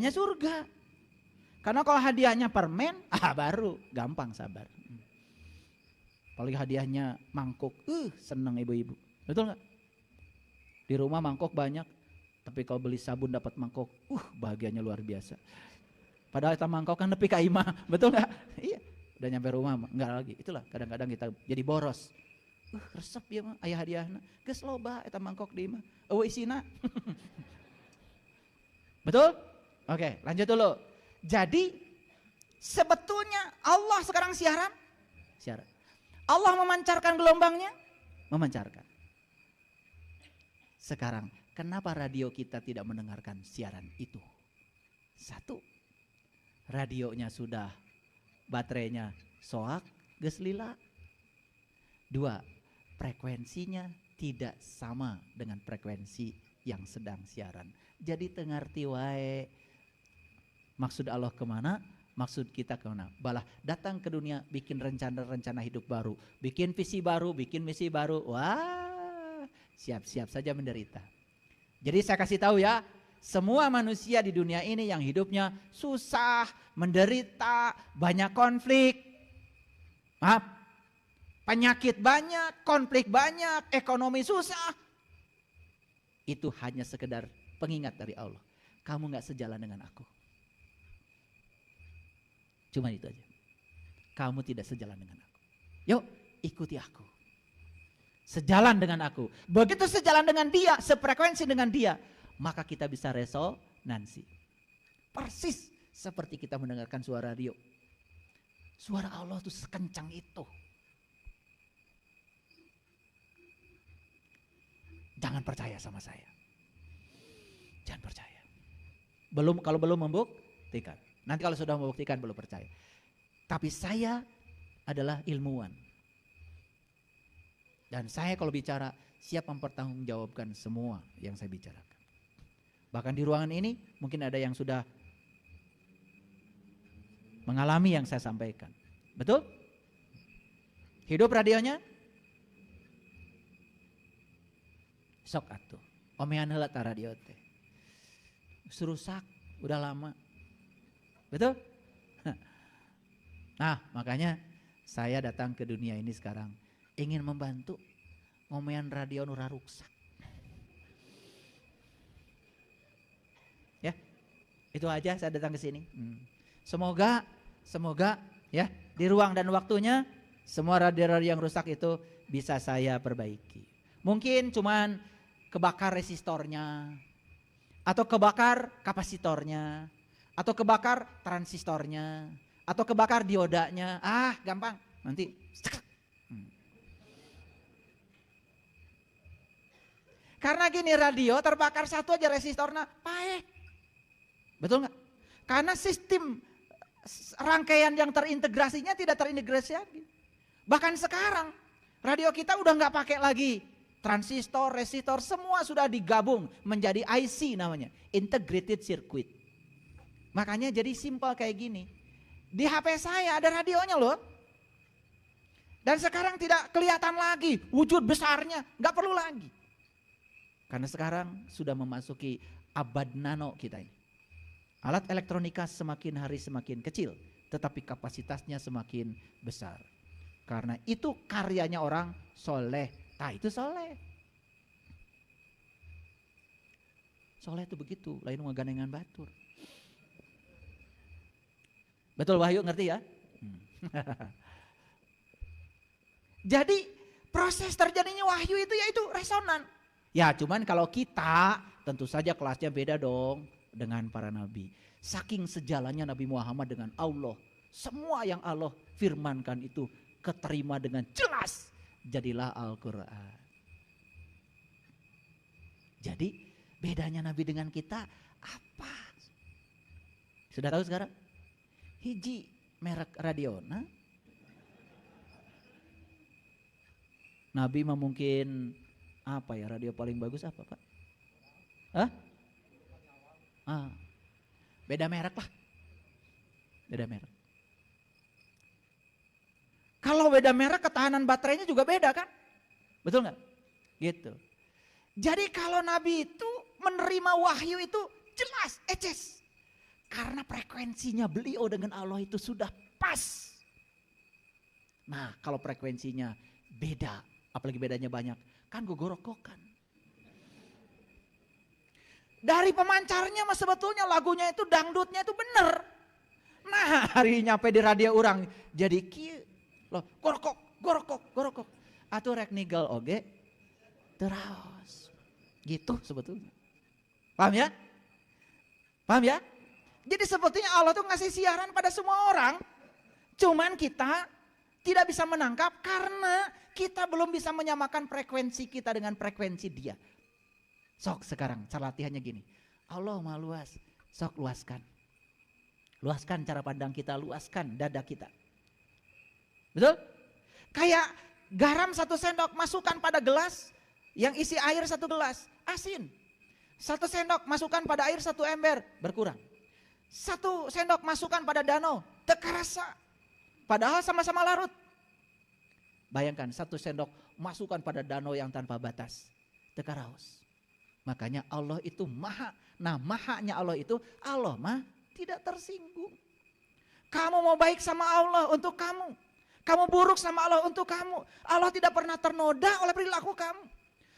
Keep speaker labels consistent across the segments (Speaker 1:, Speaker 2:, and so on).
Speaker 1: hadiahnya surga. Karena kalau hadiahnya permen, baru gampang sabar. Apalagi hadiahnya mangkuk, seneng ibu-ibu. Betul nggak? Di rumah mangkok banyak, tapi kalau beli sabun dapat mangkok, bahagianya luar biasa. Padahal kita mangkok kan nepi ka imah, betul nggak? Iya, udah nyampe rumah nggak lagi. Itulah kadang-kadang kita jadi boros. Resep ya mah, ayah hadiahna, geus loba eta mangkok di imah. Isina. Betul? Oke, lanjut dulu. Jadi sebetulnya Allah sekarang siaran. Allah memancarkan gelombangnya, memancarkan. Sekarang, kenapa radio kita tidak mendengarkan siaran itu? Satu, radionya sudah, baterainya soak, geus lila. Dua, frekuensinya tidak sama dengan frekuensi yang sedang siaran. Jadi tengarti wae maksud Allah kemana, maksud kita kemana. Balah datang ke dunia bikin rencana-rencana hidup baru, bikin visi baru, bikin misi baru. Wah, siap-siap saja menderita. Jadi saya kasih tahu ya, semua manusia di dunia ini yang hidupnya susah, menderita, banyak konflik. Maaf, penyakit banyak, konflik banyak, ekonomi susah. Itu hanya sekedar pengingat dari Allah. Kamu gak sejalan dengan aku. Cuma itu aja. Kamu tidak sejalan dengan aku. Yuk ikuti aku. Sejalan dengan aku. Begitu sejalan dengan dia, sefrekuensi dengan dia, maka kita bisa resonansi. Persis seperti kita mendengarkan suara radio. Suara Allah itu sekencang itu. Jangan percaya sama saya. Jangan percaya. Kalau belum membuktikan. Nanti kalau sudah membuktikan belum percaya. Tapi saya adalah ilmuwan. Dan saya kalau bicara siap mempertanggungjawabkan semua yang saya bicarakan. Bahkan di ruangan ini mungkin ada yang sudah mengalami yang saya sampaikan. Betul? Hidup radionya? Sok atuh. Omean heula ta radio teh. Rusak, udah lama. Betul? Nah, makanya saya datang ke dunia ini sekarang ingin membantu ngomean radio nu rusak. Ya. Itu aja saya datang ke sini. Semoga ya di ruang dan waktunya semua radio-radio yang rusak itu bisa saya perbaiki. Mungkin cuman kebakar resistornya atau kebakar kapasitornya atau kebakar transistornya atau kebakar diodanya. Gampang. Nanti karena gini, radio terbakar satu aja resistornya paeh. Betul nggak? Karena sistem rangkaian yang terintegrasinya tidak terintegrasi lagi. Bahkan sekarang radio kita udah nggak pakai lagi transistor, resistor, semua sudah digabung menjadi IC namanya, integrated circuit. Makanya jadi simpel kayak gini. Di HP saya ada radionya loh. Dan sekarang tidak kelihatan lagi wujud besarnya, nggak perlu lagi. Karena sekarang sudah memasuki abad nano kita ini. Alat elektronika semakin hari semakin kecil, tetapi kapasitasnya semakin besar. Karena itu karyanya orang soleh. Itu soleh. Soleh itu begitu, lain ngagandengan batur. Betul Wahyu, ngerti ya? Jadi proses terjadinya wahyu itu yaitu resonan. Ya cuman kalau kita tentu saja kelasnya beda dong dengan para nabi. Saking sejalannya Nabi Muhammad dengan Allah. Semua yang Allah firmankan itu keterima dengan jelas. Jadilah Al-Quran. Jadi bedanya Nabi dengan kita apa? Sudah tahu sekarang? Hiji merek radiona. Nabi mah mungkin apa ya, radio paling bagus apa Pak? Beda merek lah. Beda merek. Kalau beda merek ketahanan baterainya juga beda kan? Betul nggak? Gitu. Jadi kalau Nabi itu menerima wahyu itu jelas, eces. Karena frekuensinya beliau dengan Allah itu sudah pas. Nah kalau frekuensinya beda, apalagi bedanya banyak, kan gogorokokan. Dari pemancarnya mah sebetulnya lagunya itu dangdutnya itu bener. Nah hari nyampe di radio orang jadi kieu loh, gorokok. Atuh rek nigel oge terus. Gitu sebetulnya. Paham ya? Paham ya? Jadi sebetulnya Allah tuh ngasih siaran pada semua orang. Cuman kita tidak bisa menangkap karena kita belum bisa menyamakan frekuensi kita dengan frekuensi dia. Sok sekarang cara latihannya gini. Allah maha luas, sok luaskan. Luaskan cara pandang kita, luaskan dada kita. Betul? Kayak garam 1 sendok masukkan pada gelas yang isi air 1 gelas, asin. 1 sendok masukkan pada air 1 ember, berkurang. 1 sendok masukkan pada danau, teka rasa. Padahal sama-sama larut. Bayangkan 1 sendok masukkan pada danau yang tanpa batas. Teka raos. Makanya Allah itu maha. Nah mahanya Allah itu Allah mah tidak tersinggung. Kamu mau baik sama Allah untuk kamu. Kamu buruk sama Allah untuk kamu. Allah tidak pernah ternoda oleh perilaku kamu.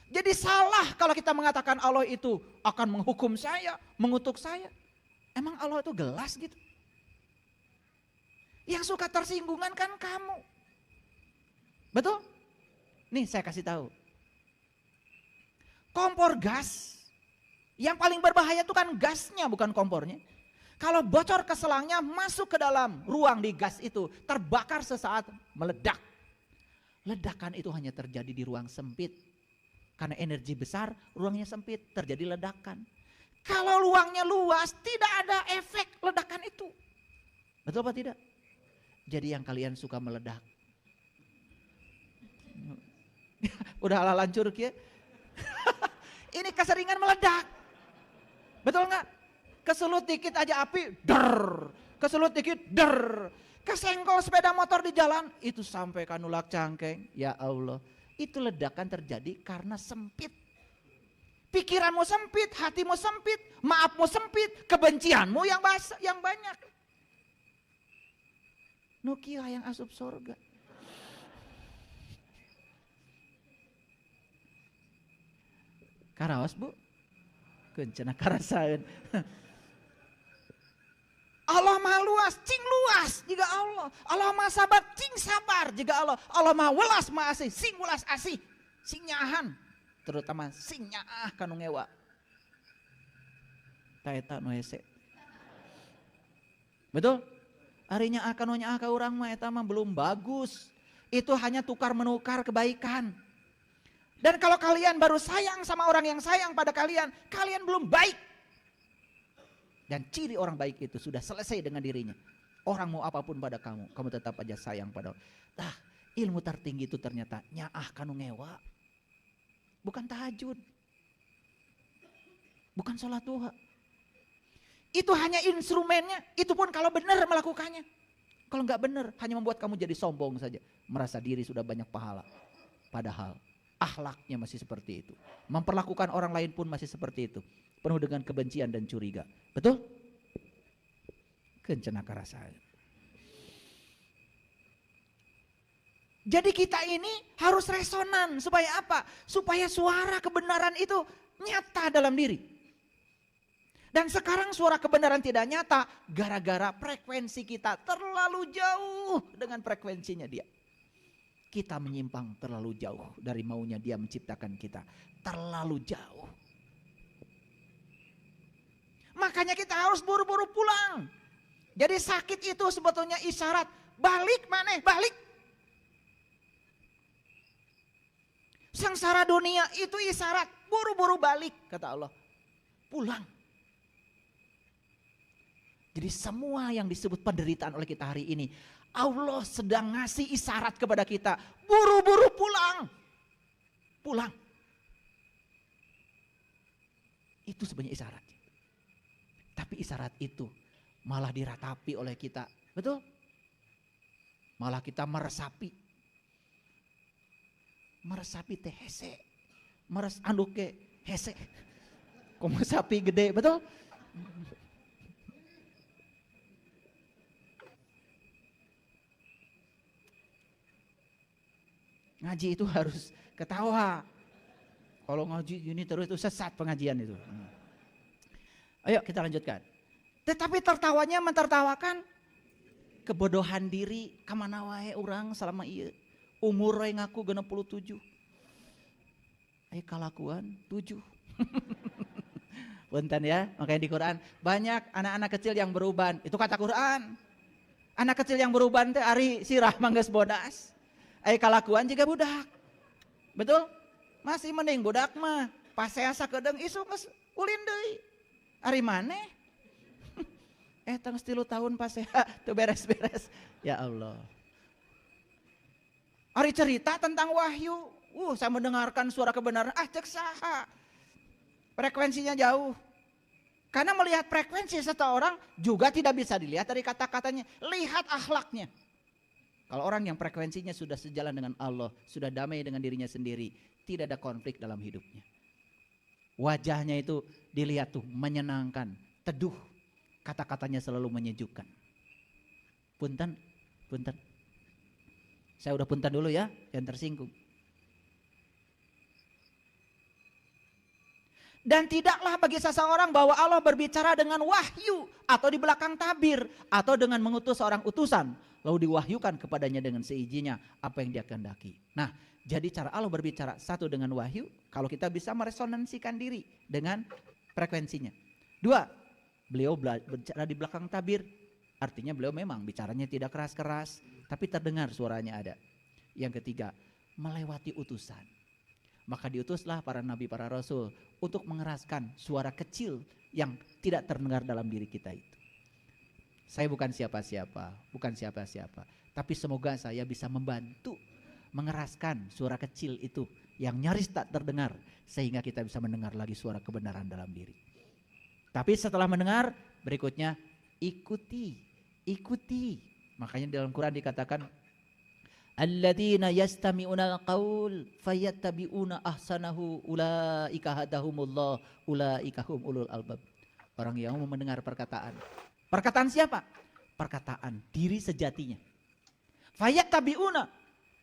Speaker 1: Jadi salah kalau kita mengatakan Allah itu akan menghukum saya, mengutuk saya. Emang Allah itu gelas gitu? Yang suka tersinggungan kan kamu. Betul? Nih saya kasih tahu. Kompor gas yang paling berbahaya itu kan gasnya bukan kompornya. Kalau bocor ke selangnya masuk ke dalam ruang di gas itu terbakar sesaat meledak. Ledakan itu hanya terjadi di ruang sempit. Karena energi besar ruangnya sempit terjadi ledakan. Kalau ruangnya luas tidak ada efek ledakan itu. Betul apa tidak? Jadi yang kalian suka meledak. Udah ala lancur ya. Ini keseringan meledak. Betul nggak? Keselut dikit aja api, der. Keselut dikit, der. Kesenggol sepeda motor di jalan, itu sampai kanulak cangkeng. Ya Allah, itu ledakan terjadi karena sempit. Pikiranmu sempit, hatimu sempit, maafmu sempit, kebencianmu yang banyak. Nukia yang asup sorga. Karaos bu, kencana karasain. Allah maha luas, cing luas jika Allah. Allah maha sabar, cing sabar jika Allah. Allah maha welas, maha asih, sing welas asih, sing nyahan. Terutama sing nyaah kanu ngewa. Taeta nu hese. Betul? Harinya kanu nyaah ka urang mah eta mah belum bagus. Itu hanya tukar menukar kebaikan. Dan kalau kalian baru sayang sama orang yang sayang pada kalian, kalian belum baik. Dan ciri orang baik itu sudah selesai dengan dirinya. Orang mau apapun pada kamu, kamu tetap aja sayang pada. Tah, ilmu tertinggi itu ternyata nyaah kanu ngewa. Bukan tahajud. Bukan sholat duha. Itu hanya instrumennya, itu pun kalau benar melakukannya. Kalau nggak benar, hanya membuat kamu jadi sombong saja. Merasa diri sudah banyak pahala. Padahal akhlaknya masih seperti itu. Memperlakukan orang lain pun masih seperti itu. Penuh dengan kebencian dan curiga. Betul? Kencana karasaan. Jadi kita ini harus resonan. Supaya apa? Supaya suara kebenaran itu nyata dalam diri. Dan sekarang suara kebenaran tidak nyata. Gara-gara frekuensi kita terlalu jauh dengan frekuensinya dia. Kita menyimpang terlalu jauh dari maunya dia menciptakan kita. Terlalu jauh. Makanya kita harus buru-buru pulang. Jadi sakit itu sebetulnya isyarat. Balik maneh, balik. Sengsara dunia itu isyarat. Buru-buru balik kata Allah. Pulang. Jadi semua yang disebut penderitaan oleh kita hari ini. Allah sedang ngasih isyarat kepada kita. Buru-buru pulang. Pulang. Itu sebenarnya isyarat. Tapi isyarat itu malah diratapi oleh kita. Betul? Malah kita meresapi. Meresapi teh hese. Anduk ke hese. Komo sapi gede, betul? Ngaji itu harus ketawa. Kalau ngaji gini terus itu sesat pengajian itu. Ayo kita lanjutkan. Tetapi tertawanya mentertawakan kebodohan diri, kamana wae orang selama iya. Umur yang ngaku 67. Ayo kalakuan 7. Punten ya, makanya di Quran banyak anak-anak kecil yang beruban. Itu kata Quran. Anak kecil yang beruban teh ari sirah mangges bodas. Ayo kalakuan juga budak. Betul? Masih mending budak mah pas saya sakedeung isu geus ulin deui. Ari maneh? Tangis 3 tahun pas saya tuh beres-beres. Ya Allah. Ari cerita tentang wahyu. Saya mendengarkan suara kebenaran. Cek saha. Frekuensinya jauh. Karena melihat frekuensi seseorang juga tidak bisa dilihat dari kata-katanya. Lihat akhlaknya. Kalau orang yang frekuensinya sudah sejalan dengan Allah, sudah damai dengan dirinya sendiri, tidak ada konflik dalam hidupnya. Wajahnya itu dilihat tuh menyenangkan, teduh. Kata-katanya selalu menyejukkan. Punten, punten. Saya udah punten dulu ya, yang tersinggung. Dan tidaklah bagi seseorang bahwa Allah berbicara dengan wahyu atau di belakang tabir atau dengan mengutus seorang utusan lalu diwahyukan kepadanya dengan seizinnya apa yang dia kehendaki. Nah, jadi cara Allah berbicara satu dengan wahyu kalau kita bisa meresonansikan diri dengan frekuensinya. 2, beliau berbicara di belakang tabir, artinya beliau memang bicaranya tidak keras-keras tapi terdengar suaranya ada. Yang 3, melewati utusan. Maka diutuslah para nabi, para rasul untuk mengeraskan suara kecil yang tidak terdengar dalam diri kita itu. Saya bukan siapa-siapa, tapi semoga saya bisa membantu mengeraskan suara kecil itu yang nyaris tak terdengar sehingga kita bisa mendengar lagi suara kebenaran dalam diri. Tapi setelah mendengar, berikutnya ikuti. Makanya dalam Quran dikatakan alladzina yastami'una al-qaul fayattabi'una ahsanahu ulaika hadahumullah ulaika hum ulul albab. Orang yang mau mendengar perkataan. Perkataan siapa? Perkataan diri sejatinya. Fayattabi'una,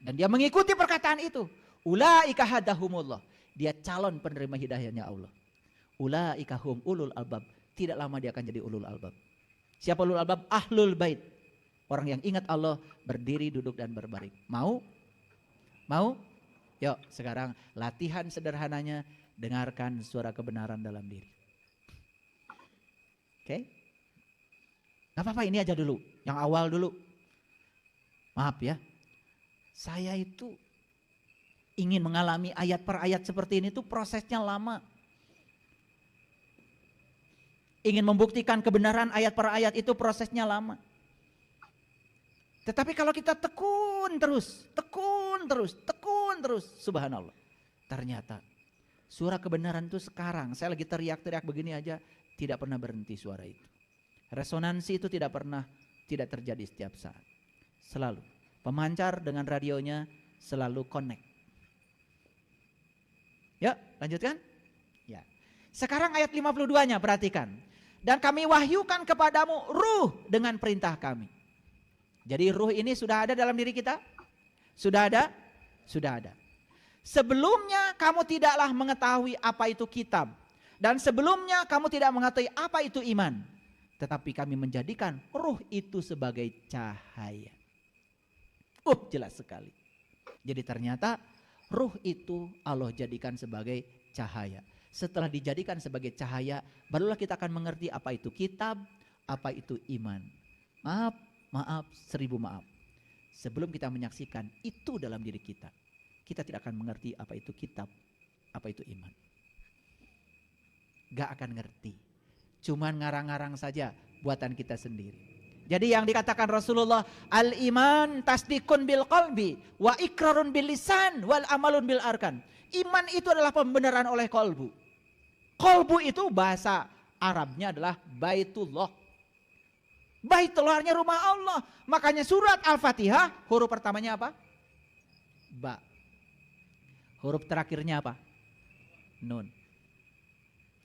Speaker 1: dan dia mengikuti perkataan itu. Ulaika hadahumullah. Dia calon penerima hidayahnya Allah. Ulaika hum ulul albab. Tidak lama dia akan jadi ulul albab. Siapa ulul albab? Ahlul bait. Orang yang ingat Allah berdiri, duduk dan berbaring. Mau? Yuk sekarang latihan sederhananya, dengarkan suara kebenaran dalam diri. Oke? Gak apa-apa, ini aja dulu, yang awal dulu. Maaf ya, saya itu ingin mengalami ayat per ayat seperti ini tuh prosesnya lama. Ingin membuktikan kebenaran ayat per ayat itu prosesnya lama. Tetapi kalau kita tekun terus, subhanallah. Ternyata suara kebenaran itu sekarang, saya lagi teriak-teriak begini aja, tidak pernah berhenti suara itu. Resonansi itu tidak terjadi setiap saat. Selalu. Pemancar dengan radionya selalu connect. Ya, lanjutkan. Ya. Sekarang ayat 52-nya perhatikan. Dan kami wahyukan kepadamu ruh dengan perintah kami. Jadi ruh ini sudah ada dalam diri kita? Sudah ada? Sudah ada. Sebelumnya kamu tidaklah mengetahui apa itu kitab. Dan sebelumnya kamu tidak mengetahui apa itu iman. Tetapi kami menjadikan ruh itu sebagai cahaya. Jelas sekali. Jadi ternyata ruh itu Allah jadikan sebagai cahaya. Setelah dijadikan sebagai cahaya, barulah kita akan mengerti apa itu kitab, apa itu iman. Maaf, 1000 maaf. Sebelum kita menyaksikan itu dalam diri kita, kita tidak akan mengerti apa itu kitab, apa itu iman. Gak akan ngerti. Cuman ngarang-ngarang saja buatan kita sendiri. Jadi yang dikatakan Rasulullah, al-iman tasdikun bil qalbi wa ikrarun bil lisan wal amalun bil arkan. Iman itu adalah pembenaran oleh kolbu. Kolbu itu bahasa Arabnya adalah baitullah. Baitullahnya rumah Allah. Makanya surat Al-Fatihah huruf pertamanya apa? Ba. Huruf terakhirnya apa? Nun.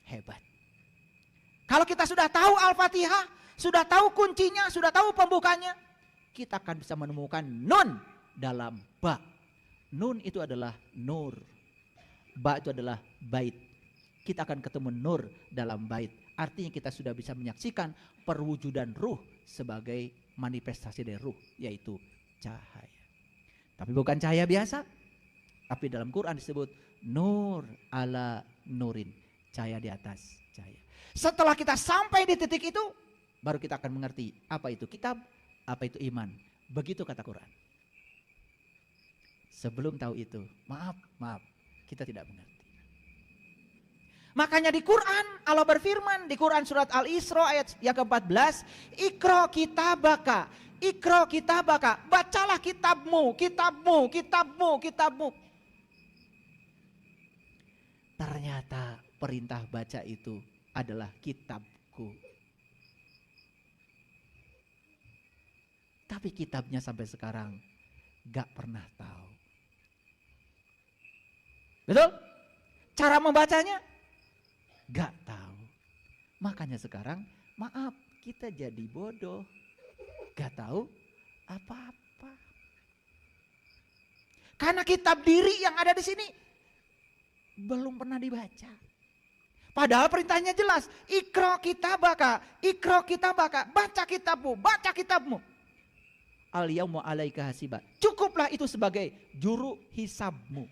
Speaker 1: Hebat. Kalau kita sudah tahu Al-Fatihah, sudah tahu kuncinya, sudah tahu pembukanya, kita akan bisa menemukan nun dalam ba. Nun itu adalah nur. Ba itu adalah bait. Kita akan ketemu nur dalam bait. Artinya kita sudah bisa menyaksikan perwujudan ruh sebagai manifestasi dari ruh, yaitu cahaya. Tapi bukan cahaya biasa. Tapi dalam Quran disebut nur ala nurin. Cahaya di atas cahaya. Setelah kita sampai di titik itu, baru kita akan mengerti apa itu kitab, apa itu iman. Begitu kata Quran. Sebelum tahu itu, maaf, kita tidak mengerti. Makanya di Quran Allah berfirman di Quran surat Al-Isra ayat yang ke-14, Iqra kitabaka, bacalah kitabmu. Ternyata perintah baca itu adalah kitabku. Tapi kitabnya sampai sekarang gak pernah tahu. Betul? Cara membacanya gak tahu. Makanya sekarang maaf, kita jadi bodoh. Gak tahu apa-apa. Karena kitab diri yang ada di sini belum pernah dibaca. Padahal perintahnya jelas, Iqra kitabaka, baca kitabmu. Al-yawma 'alaika hasiba. Cukuplah itu sebagai juru hisabmu.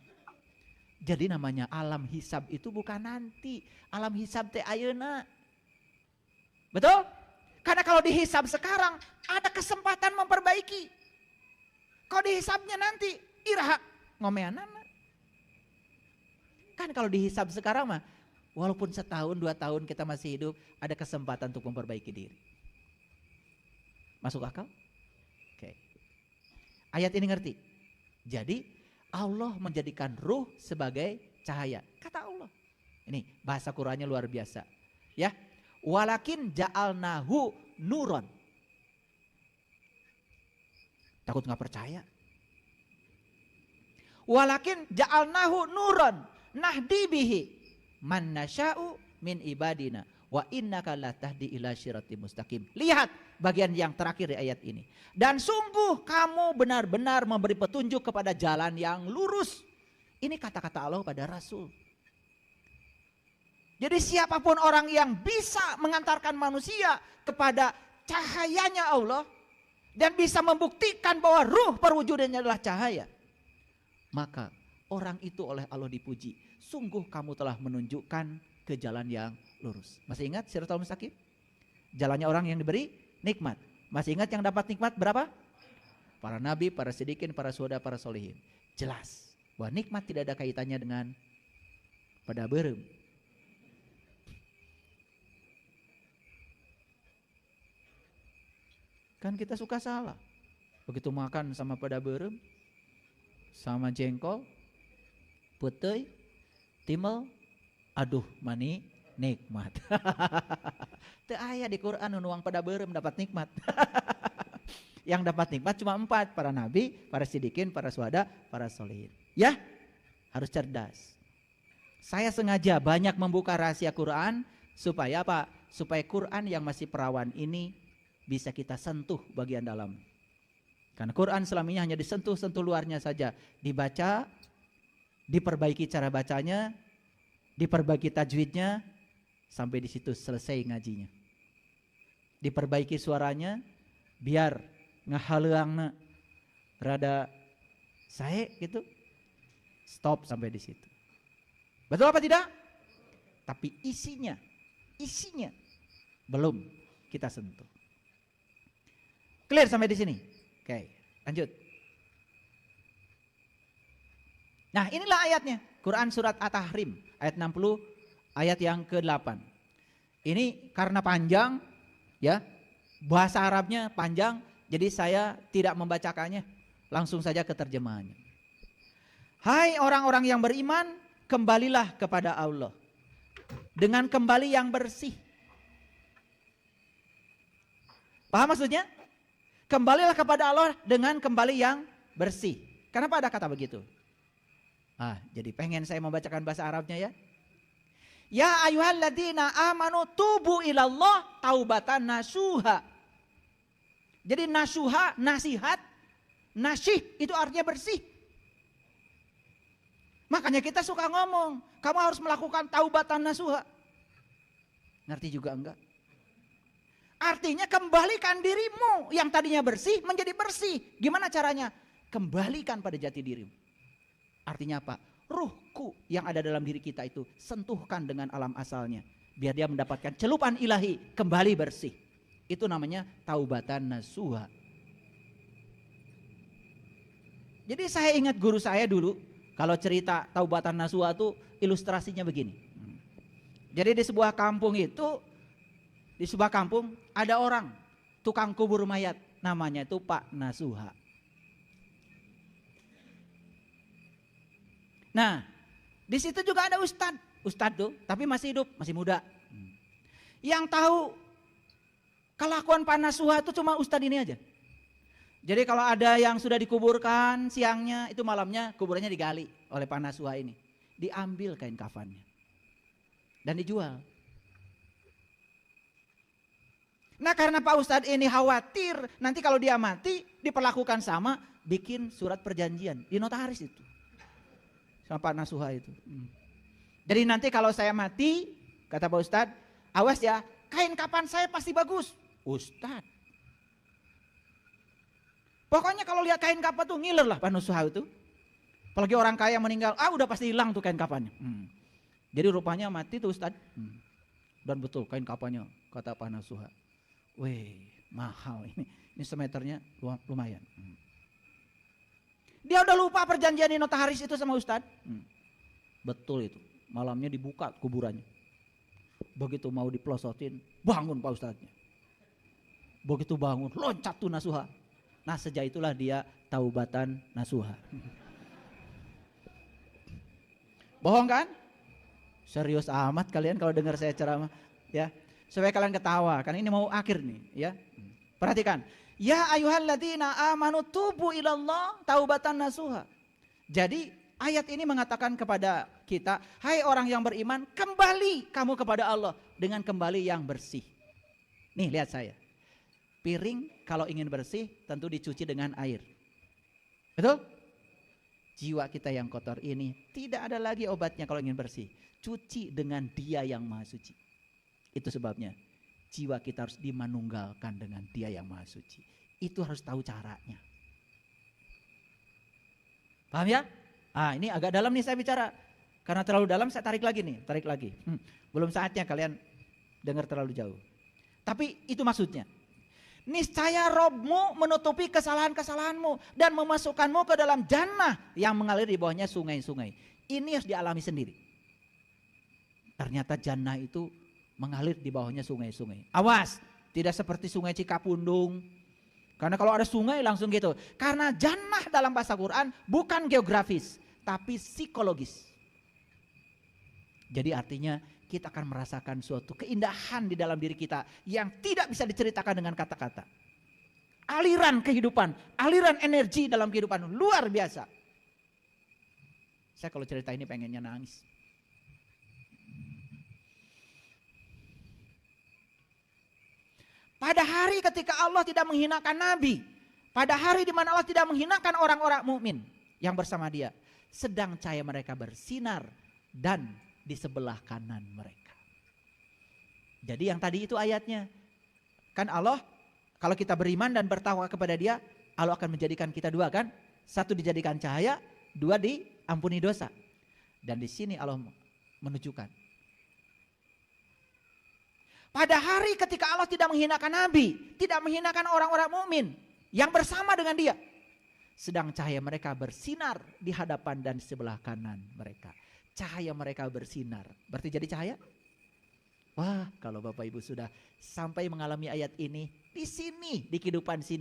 Speaker 1: Jadi namanya alam hisab itu bukan nanti. Alam hisab teh ayeuna. Betul? Karena kalau dihisab sekarang ada kesempatan memperbaiki. Kalau dihisabnya nanti iraha ngomeanana. Kan kalau dihisab sekarang mah walaupun setahun 2 tahun kita masih hidup, ada kesempatan untuk memperbaiki diri. Masuk akal? Oke. Ayat ini ngerti? Jadi Allah menjadikan ruh sebagai cahaya. Kata Allah. Ini bahasa Qur'annya luar biasa. Ya. Walakin ja'alnahu nuron. Takut gak percaya? Walakin ja'alnahu nuron. Nahdi bihi. Man nasya'u min ibadina. Wa innaka latahdi ila syiratim mustaqim. Lihat bagian yang terakhir di ayat ini. Dan sungguh kamu benar-benar memberi petunjuk kepada jalan yang lurus. Ini kata-kata Allah pada Rasul. Jadi siapapun orang yang bisa mengantarkan manusia kepada cahayanya Allah. Dan bisa membuktikan bahwa ruh perwujudannya adalah cahaya. Maka orang itu oleh Allah dipuji. Sungguh kamu telah menunjukkan ke jalan yang lurus. Masih ingat Siratal Mustaqim? Jalannya orang yang diberi nikmat. Masih ingat yang dapat nikmat berapa? Para nabi, para siddiqin, para syuhada, para solihin. Jelas bahwa nikmat tidak ada kaitannya dengan pada berem. Kan kita suka salah. Begitu makan sama pada berem, sama jengkol, putih, timel, aduh mani nikmat. Teu aya di Quran nuang pada berem dapat nikmat. Yang dapat nikmat cuma 4, para nabi, para siddiqin, para syuhada, para sholihin. Ya, harus cerdas. Saya sengaja banyak membuka rahasia Quran supaya apa? Supaya Quran yang masih perawan ini bisa kita sentuh bagian dalam. Karena Quran selamanya hanya disentuh-sentuh luarnya saja, dibaca, diperbaiki cara bacanya, diperbaiki tajwidnya, sampai di situ selesai ngajinya. Diperbaiki suaranya, biar ngahaleangna rada sae gitu. Stop sampai di situ. Betul apa tidak? Tapi isinya belum kita sentuh. Clear sampai di sini? Oke, lanjut. Nah, inilah ayatnya. Quran surat At-Tahrim ayat 60 ayat yang ke-8. Ini karena panjang ya. Bahasa Arabnya panjang, jadi saya tidak membacakannya. Langsung saja ke terjemahannya. Hai orang-orang yang beriman, kembalilah kepada Allah dengan kembali yang bersih. Paham maksudnya? Kembalilah kepada Allah dengan kembali yang bersih. Kenapa ada kata begitu? Jadi pengen saya membacakan bahasa Arabnya ya. Ya ayyuhalladzina amanu tubu ilallah taubatan nasuha. Jadi nasuha, nasihat, nasyih itu artinya bersih. Makanya kita suka ngomong, kamu harus melakukan taubatan nasuha. Ngerti juga enggak? Artinya kembalikan dirimu yang tadinya bersih menjadi bersih. Gimana caranya? Kembalikan pada jati dirimu. Artinya apa? Ruhku yang ada dalam diri kita itu sentuhkan dengan alam asalnya. Biar dia mendapatkan celupan ilahi, kembali bersih. Itu namanya taubatan nasuha. Jadi saya ingat guru saya dulu, kalau cerita taubatan nasuha itu ilustrasinya begini. Jadi di sebuah kampung itu, di sebuah kampung ada orang tukang kubur mayat, namanya itu Pak Nasuha. Nah, di situ juga ada ustadz tuh, tapi masih hidup, masih muda. Yang tahu kelakuan Pak Nasuha itu cuma ustadz ini aja. Jadi kalau ada yang sudah dikuburkan siangnya, itu malamnya kuburannya digali oleh Pak Nasuha ini. Diambil kain kafannya dan dijual. Nah karena Pak Ustadz ini khawatir nanti kalau dia mati diperlakukan sama, bikin surat perjanjian di notaris itu sama Pak Nasuha itu. Jadi nanti kalau saya mati, kata Pak Ustadz, awas ya, kain kafan saya pasti bagus. Ustadz, pokoknya kalau lihat kain kafan tuh ngiler lah Pak Nasuha itu. Apalagi orang kaya meninggal, udah pasti hilang tuh kain kafannya. Jadi rupanya mati tuh Ustadz. Dan betul kain kafannya, kata Pak Nasuha. Wih, mahal ini. Ini semeternya lumayan. Dia udah lupa perjanjian di notaris itu sama Ustadz. Betul itu. Malamnya dibuka kuburannya. Begitu mau diplosotin, bangun Pak Ustadznya. Begitu bangun, loncat tuh Nasuha. Nah sejak itulah dia taubatan nasuha. Bohong kan? Serius amat kalian kalau dengar saya ceramah, ya. Supaya kalian ketawa, karena ini mau akhir nih, ya. Perhatikan. Ya ayyuhalladzina amanu tubu ilallah taubatan nasuha. Jadi ayat ini mengatakan kepada kita, hai orang yang beriman, kembali kamu kepada Allah dengan kembali yang bersih. Nih lihat saya. Piring kalau ingin bersih tentu dicuci dengan air. Betul? Jiwa kita yang kotor ini tidak ada lagi obatnya kalau ingin bersih. Cuci dengan Dia yang Maha Suci. Itu sebabnya jiwa kita harus dimanunggalkan dengan Dia yang Maha Suci. Itu harus tahu caranya. Paham ya? Ini agak dalam nih saya bicara. Karena terlalu dalam saya tarik lagi nih, tarik lagi. Belum saatnya kalian dengar terlalu jauh. Tapi itu maksudnya. Niscaya Robmu menutupi kesalahan-kesalahanmu dan memasukkanmu ke dalam jannah yang mengalir di bawahnya sungai-sungai. Ini harus dialami sendiri. Ternyata jannah itu mengalir di bawahnya sungai-sungai. Awas, tidak seperti sungai Cikapundung. Karena kalau ada sungai langsung gitu. Karena jannah dalam bahasa Quran bukan geografis, tapi psikologis. Jadi artinya kita akan merasakan suatu keindahan di dalam diri kita yang tidak bisa diceritakan dengan kata-kata. Aliran kehidupan, aliran energi dalam kehidupan luar biasa. Saya kalau cerita ini pengennya nangis. Pada hari ketika Allah tidak menghinakan Nabi, pada hari di mana Allah tidak menghinakan orang-orang mukmin yang bersama Dia, sedang cahaya mereka bersinar dan di sebelah kanan mereka. Jadi yang tadi itu ayatnya. Kan Allah kalau kita beriman dan bertakwa kepada Dia, Allah akan menjadikan kita dua kan? Satu dijadikan cahaya, dua diampuni dosa. Dan di sini Allah menunjukkan. Pada hari ketika Allah tidak menghinakan Nabi, tidak menghinakan orang-orang mukmin yang bersama dengan Dia, sedang cahaya mereka bersinar di hadapan dan di sebelah kanan mereka. Cahaya mereka bersinar. Berarti jadi cahaya? Wah, kalau Bapak Ibu sudah sampai mengalami ayat ini, di sini, di kehidupan sini